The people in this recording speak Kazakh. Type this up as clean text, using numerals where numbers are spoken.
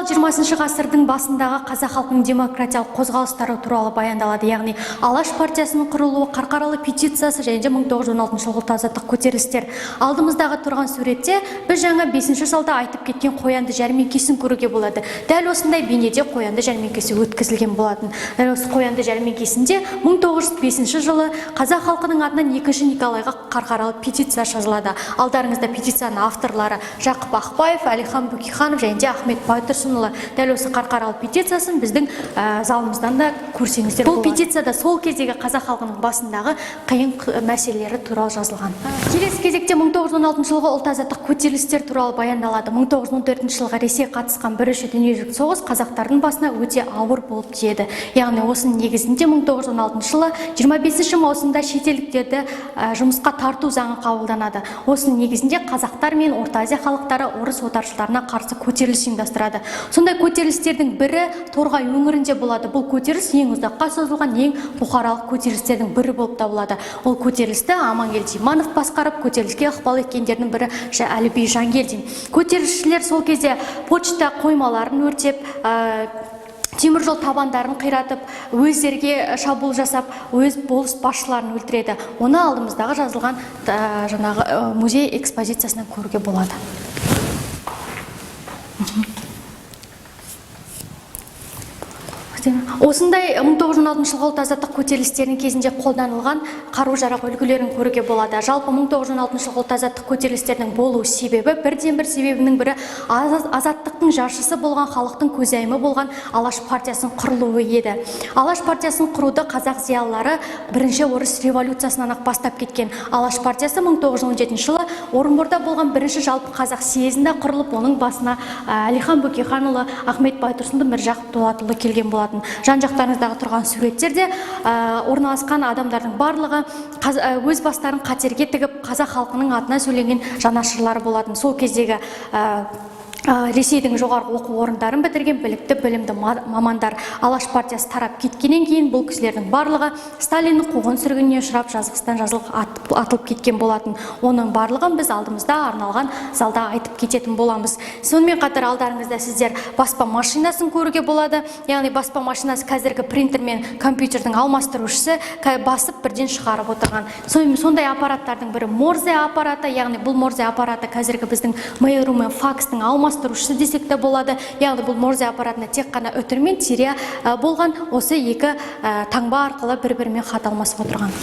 19-20 ғасырдың басындағы қазақ халқының демократиялық қозғалыстары туралы баяндалады. Яғни Алаш партиясының құрылуы, Қарқаралы петициясы және 1916 жылғы ұлт азаттық көтерілістер. Алдымыздағы тұрған суретте біз жаңа 5-ші жылда айтып кеткен қоянды жәрмеңкесін көруге болады. Дәл осындай бейнеде қоянды жәрмеңкесі өткізілген болатын. Дәл осы қоянды жәрмеңкесінде 1905 жылы қазақ халқының атынан 2-ші Николайға Қарқаралы петиция жазылады. Алдарыңызда петицияның авторлары Жақып Ақбаев, Әлихан Бөкейханов және Ахмет Байтұрсынұлы. Дәл осы Қарқаралы петициясын біздің залымыздан да көрсеңіздер. Бұл петицияда сол кездегі қазақ халқының басындағы қиын мәселелері туралы жазылған. Келесі кезекте 1916 жылғы ұлт азаттық көтерілістер туралы баяндалады. 1914 жылға Ресей қатысқан бірінші дүниежүзілік соғыс қазақтардың басына өте ауыр болып тиеді. Яғни осының негізінде 1916 жылы 25 маусымда шетелдіктерді жұмысқа тарту заңы қабылданады. Осының негізінде қазақтар мен Орта Азия халықтары орыс отаршылдарына қарсы көтеріліс ұйымдастырады. Сондай көтерілістердің бірі Торғай өңірінде болады. Бұл көтеріліс ең ұзаққа созылған, ең бұқаралық көтерілістердің бірі болып табылады. Ол көтерілісті Амангелді Иманов басқарып, көтеріліске ықпал еткендердің бірі Әліби Жангелдин. Көтерілісшілер сол кезде почта қоймаларын өртеп, теміржол табандарын қиратып, өздерге шабуыл жасап, өз болыс басшыларын өлтіреді. Оны алдымыздағы жазылған жаңағы музей экспозициясынан көруге болады. Осындай 1916 жылғы ұлт азаттық көтерілістерінің кезінде қолданылған қару-жарақ үлгілерін көруге болады. Жалпы 1916 жылғы ұлт азаттық көтерілістердің болу себебі, бірден-бір себебінің бірі азаттықтың жаршысы болған, халықтың көзайымы болған Алаш партиясының құрылуы еді. Алаш партиясының құруды қазақ зиялылары бірінші орыс революциясынан бастап кеткен. Алаш партиясы 1917 жылы Орынборда болған бірінші жалпы қазақ съезінде құрылып, оның басына Әлихан Бөкейханұлы, Ахмет Байтұрсынұлы, Міржақып Дулатұлы келген болатын. Жан-жақтарыңыздағы тұрған суреттерде орналасқан адамдардың барлығы өз бастарын қатерге тігіп, қазақ халқының атына сөйленген жанашырлары болатын. Сол кездегі Ресейдің жоғарғы оқу орындарын бітірген білікті, білімді мамандар. Алаш партиясы тарап кеткеннен кейін бұл кісілердің барлығы Сталиннің қуғын-сүргініне ұшырап, жазықсыздан жазылып атылып кеткен болатын. Оның барлығын біз алдымызда арналған залда айтып кететін боламыз. Сонымен қатар алдарыңызда сіздер баспа машинасын көруге болады. Яғни баспа машинасы қазіргі принтер мен компьютердің алмастырушысы, басып бірден шығарып отырған. Сондай аппараттардың бірі Морзе аппараты. Яғни бұл Морзе аппараты қазіргі біздің mail-ру мен факстың алмастырушысы десек те болады. Яғни бұл Морзе аппаратына тек қана өтір мен тире болған, осы екі таңба арқылы бір-бірімен хат алмасып отырған.